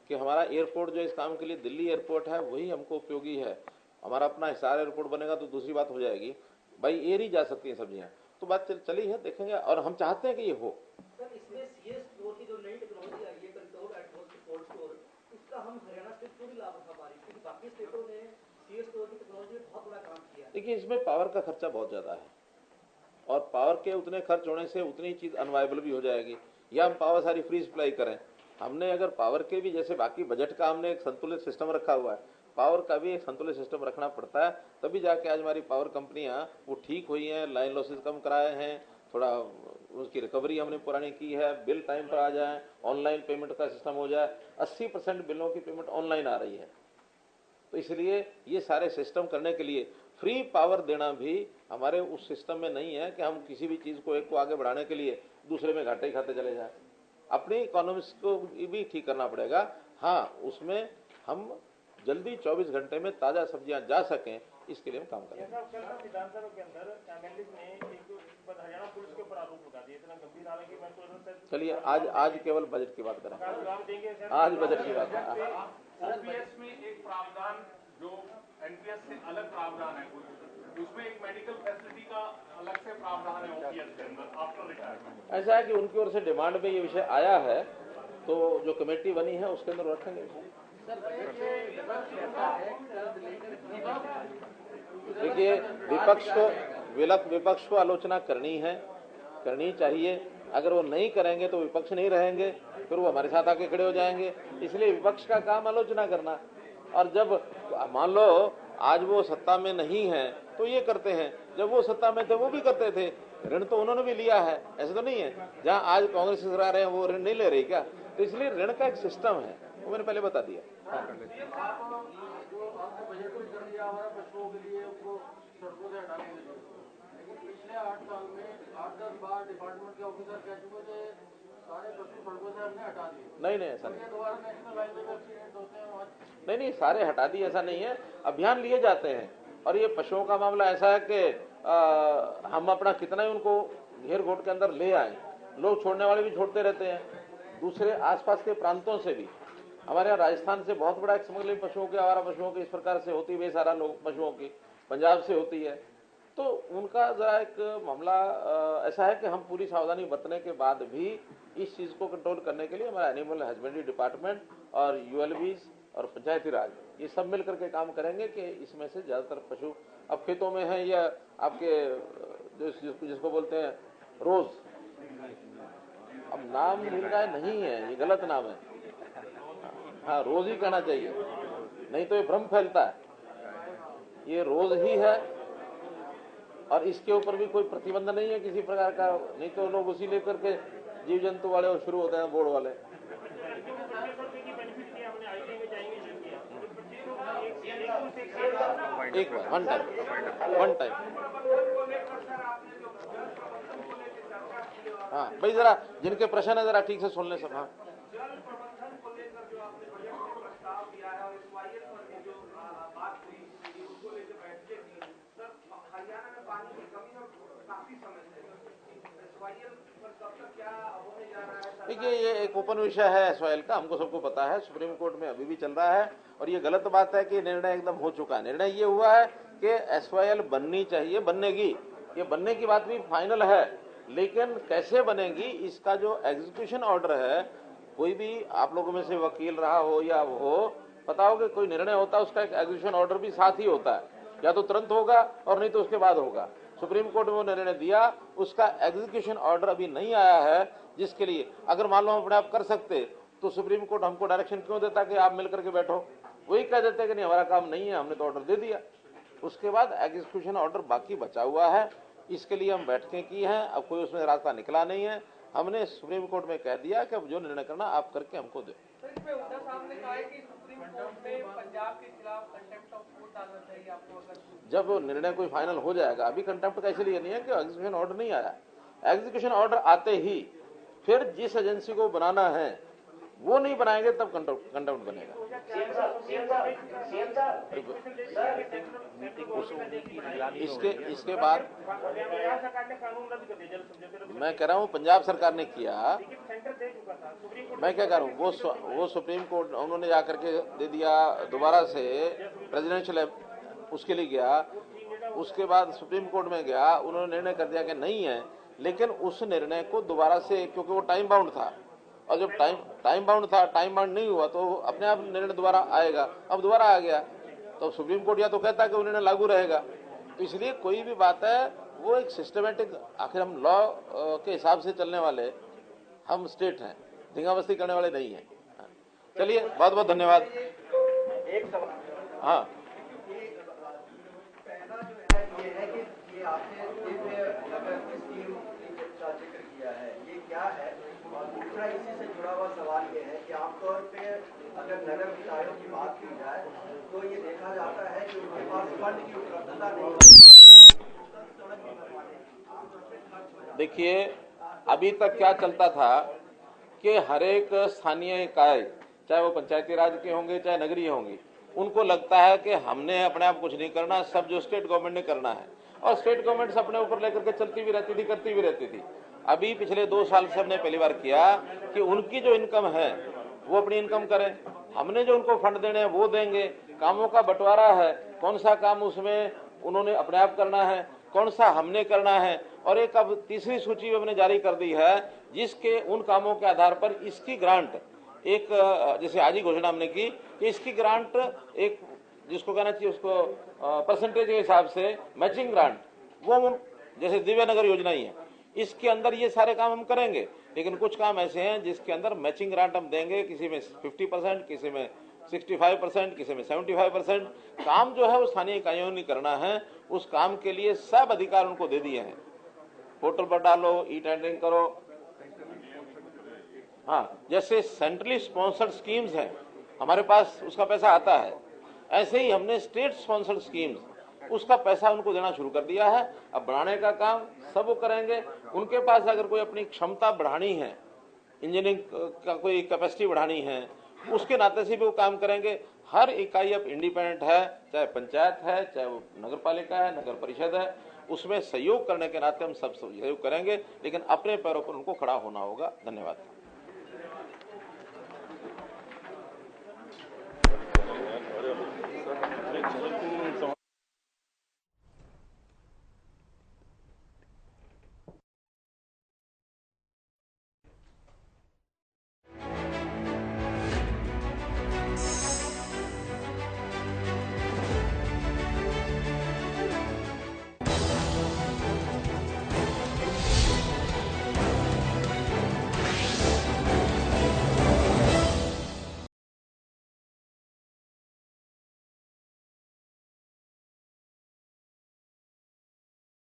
कि हमारा एयरपोर्ट जो इस काम के लिए दिल्ली एयरपोर्ट है वही हमको उपयोगी है, हमारा अपना हिसार एयरपोर्ट बनेगा तो दूसरी बात हो जाएगी, भाई एयर ही जा सकती हैं सब्जियां। तो बात चली है, देखेंगे, और हम चाहते हैं कि ये हो। सर इसमें सीएस स्टोर की जो नई टेक्नोलॉजी आई है, कंट्रोल एटमॉस्फेयर कोल्ड स्टोर, उसका हम हरियाणा स्टेट क्यों नहीं लाभ उठा पा रही, क्योंकि बाकी स्टेटों ने सीएस स्टोर की टेक्नोलॉजी में बहुत बड़ा काम किया है। देखिए इसमें पावर का खर्चा बहुत ज्यादा है, और पावर के उतने खर्च होने से उतनी चीज अनवायबल भी हो जाएगी, या हम पावर सारी फ्री सप्लाई करें। हमने अगर पावर के भी जैसे बाकी बजट का हमने एक संतुलित सिस्टम रखा हुआ है, पावर का भी एक संतुलित सिस्टम रखना पड़ता है, तभी जाके आज हमारी पावर कंपनियां वो ठीक हुई हैं, लाइन लॉसेस कम कराए हैं, थोड़ा उसकी रिकवरी हमने पुरानी की है, बिल टाइम पर आ जाए, ऑनलाइन पेमेंट का सिस्टम हो जाए, 80% बिलों की पेमेंट ऑनलाइन आ रही है। तो इसलिए ये सारे सिस्टम करने के लिए फ्री पावर देना भी हमारे उस सिस्टम में नहीं है कि हम किसी भी चीज को एक को आगे बढ़ाने के लिए दूसरे में घाटे खाते चले जाएं। अपनी इकोनॉमिक्स को भी ठीक करना पड़ेगा। हाँ, उसमें हम जल्दी 24 घंटे में ताजा सब्जियां जा सकें, इसके लिए हम काम करें। विधानसभा के अंदर एमएलए ने एक हरियाणा पुलिस के ऊपर आरोप लगा दिया, इतना गंभीर हालांकि मैं तो चलिए आज केवल बजट की बात करें, आज बजट की बात करें। ओपीएस में एक प्रावधान जो एनपीएस से अलग प्रावधान है, उसमें एक मेडिकल फैसिलिटी का अलग से प्रावधान है ओपीएस के अंदर आफ्टर रिटायरमेंट। ऐसा है कि उनकी ओर से डिमांड में ये विषय आया है, तो जो कमेटी बनी है उसके अंदर रखेंगे। देखिए विपक्ष को आलोचना करनी चाहिए। अगर वो नहीं करेंगे तो विपक्ष नहीं रहेंगे, फिर वो हमारे साथ आके खड़े हो जाएंगे। इसलिए विपक्ष का काम आलोचना करना, और जब मान लो आज वो सत्ता में नहीं है तो ये करते हैं, जब वो सत्ता में थे वो भी करते थे, ऋण तो उन्होंने भी लिया है, ऐसे तो नहीं है। जहां आज कांग्रेस सरकार है वो ऋण नहीं ले रही क्या? तो इसलिए ऋण का एक सिस्टम है, वो मैंने पहले बता दिया। पशुओं के लिए उनको सड़कों से हटाने के लिए, लेकिन पिछले 8 साल में 8-10 बार डिपार्टमेंट के ऑफिसर कह चुके थे सारे पशु सड़कों से हमने हटा दिए। नहीं ऐसा नहीं, दोबारा नेशनल हाईवे में एक्सीडेंट होते हैं। नहीं सारे हटा दिए, ऐसा नहीं है, अभियान लिए जाते हैं। और ये पशुओं का मामला ऐसा है कि हम अपना कितना ही उनको घेर घोट के अंदर ले आए, लोग छोड़ने वाले भी छोड़ते रहते हैं, दूसरे आसपास के प्रांतों से भी। हमारे यहाँ राजस्थान से बहुत बड़ा एक स्मगलिंग पशुओं के, आवारा पशुओं की इस प्रकार से होती है, बेसहारा लोग पशुओं की पंजाब से होती है। तो उनका जरा एक मामला ऐसा है कि हम पूरी सावधानी बरतने के बाद भी इस चीज को कंट्रोल करने के लिए हमारा एनिमल हस्बेंड्री डिपार्टमेंट और यूएलबीज और पंचायती राज ये सब मिलकर के काम करेंगे कि इसमें से ज्यादातर पशु अब खेतों में है, या आपके जिसको बोलते हैं रोज, अब नाम मिल रहा है, नहीं है, ये गलत नाम है, हाँ रोज ही कहना चाहिए, नहीं तो ये भ्रम फैलता है। ये रोज ही है और इसके ऊपर भी कोई प्रतिबंध नहीं है किसी प्रकार का, नहीं तो लोग उसी लेकर के जीव जंतु वाले शुरू होते हैं, बोर्ड वाले। एक बार वन टाइम हाँ भाई, जरा जिनके प्रश्न है जरा ठीक से सुन ले सब। हाँ देखिए ये एक ओपन विषय है एसवाईएल का, हमको सबको पता है, सुप्रीम कोर्ट में अभी भी चल रहा है और ये गलत बात है कि निर्णय एकदम हो चुका है। निर्णय ये हुआ है कि एसवाईएल बननी चाहिए, बनेगी, ये बनने की बात भी फाइनल है, लेकिन कैसे बनेगी इसका जो एग्जीक्यूशन ऑर्डर है, कोई भी आप लोगों में से वकील रहा हो या हो, पता हो कि कोई निर्णय होता है उसका एक एग्जीक्यूशन ऑर्डर भी साथ ही होता है, या तो तुरंत होगा और नहीं तो उसके बाद होगा। सुप्रीम कोर्ट में वो निर्णय दिया, उसका एग्जीक्यूशन ऑर्डर अभी नहीं आया है, जिसके लिए अगर मान लो हम अपने आप कर सकते तो सुप्रीम कोर्ट हमको डायरेक्शन क्यों देता कि आप मिलकर के बैठो, वही कह देते कि नहीं हमारा काम नहीं है, हमने तो ऑर्डर दे दिया। उसके बाद एग्जीक्यूशन ऑर्डर बाकी बचा हुआ है, इसके लिए हम बैठकें की हैं, अब कोई उसमें रास्ता निकला नहीं है, हमने सुप्रीम कोर्ट में कह दिया कि अब जो निर्णय करना आप करके हमको दो। उद्धव साहब ने कहा है कि सुप्रीम कोर्ट में पंजाब के खिलाफ कंटेम्प्ट ऑफ कोर्ट डालना चाहिए आपको, अगर जब निर्णय कोई फाइनल हो जाएगा, अभी कंटेम्प्ट का इसलिए नहीं है कि एग्जीक्यूशन ऑर्डर नहीं आया, एग्जीक्यूशन ऑर्डर आते ही फिर जिस एजेंसी को बनाना है वो नहीं बनाएंगे तब कंटेम्प्ट बनेगा। इसके बाद मैं कह रहा हूँ पंजाब सरकार ने किया, मैं क्या करूँ, वो सुप्रीम कोर्ट उन्होंने जाकर के दे दिया, दोबारा से प्रेसिडेंशियल उसके लिए गया, उसके बाद सुप्रीम कोर्ट में गया, उन्होंने निर्णय कर दिया कि नहीं है, लेकिन उस निर्णय को दोबारा से, क्योंकि वो टाइम बाउंड था, और जब टाइम बाउंड था, टाइम बाउंड नहीं हुआ तो अपने आप निर्णय दोबारा आएगा। अब दोबारा आ गया तो सुप्रीम कोर्ट या तो कहता है कि वो निर्णय लागू रहेगा। तो इसलिए कोई भी बात है वो एक सिस्टमेटिक, आखिर हम लॉ के हिसाब से चलने वाले हम स्टेट हैं, धींगामस्ती करने वाले नहीं हैं। चलिए, बहुत बहुत धन्यवाद। एक सवाल, हाँ, पहला जो है ये है कि ये आपने दिव्य नगर स्कीम का जिक्र किया है, ये क्या है? और दूसरा इसी से जुड़ा हुआ सवाल ये है कि आमतौर पे अगर नगर निकायों की बात की जाए तो ये देखा जाता है कि उनके पास फंड की उपलब्धता नहीं होती। देखिए, अभी तक क्या चलता था कि हर एक स्थानीय इकाई, चाहे वो पंचायती राज के होंगे चाहे नगरीय होंगी, उनको लगता है कि हमने अपने आप कुछ नहीं करना, सब जो स्टेट गवर्नमेंट ने करना है, और स्टेट गवर्नमेंट अपने ऊपर लेकर के चलती भी रहती थी, करती भी रहती थी। अभी पिछले 2 साल से हमने पहली बार किया कि उनकी जो इनकम है वो अपनी इनकम करें, हमने जो उनको फंड देने हैं वो देंगे। कामों का बंटवारा है, कौन सा काम उसमें उन्होंने अपने आप करना है, कौन सा हमने करना है, और एक अब तीसरी सूची हमने जारी कर दी है जिसके उन कामों के आधार पर इसकी ग्रांट, एक जैसे आज ही घोषणा हमने की कि इसकी ग्रांट एक जिसको कहना चाहिए उसको परसेंटेज के हिसाब से मैचिंग ग्रांट, वो हम जैसे दिव्य नगर योजना ही है, इसके अंदर ये सारे काम हम करेंगे। लेकिन कुछ काम ऐसे हैं जिसके अंदर मैचिंग ग्रांट हम देंगे, किसी में 50%, किसी में 65%, किसी में 75%। काम जो है वो स्थानीय इकाइयों ने करना है, उस काम के लिए सब अधिकार उनको दे दिए हैं। पोर्टल पर डालो, ई टेंडरिंग करो। हाँ, जैसे सेंट्रली स्पॉन्सर्ड स्कीम्स हैं, हमारे पास उसका पैसा आता है, ऐसे ही हमने स्टेट स्पॉन्सर्ड स्कीम्स, उसका पैसा उनको देना शुरू कर दिया है। अब बढ़ाने का काम सब वो करेंगे। उनके पास अगर कोई अपनी क्षमता बढ़ानी है, इंजीनियरिंग का कोई कैपेसिटी बढ़ानी है, उसके नाते से भी वो काम करेंगे। हर इकाई अब इंडिपेंडेंट है, चाहे पंचायत है, चाहे वो नगर पालिका है, नगर परिषद है, उसमें सहयोग करने के नाते हम सब सहयोग करेंगे, लेकिन अपने पैरों पर उनको खड़ा होना होगा। धन्यवाद।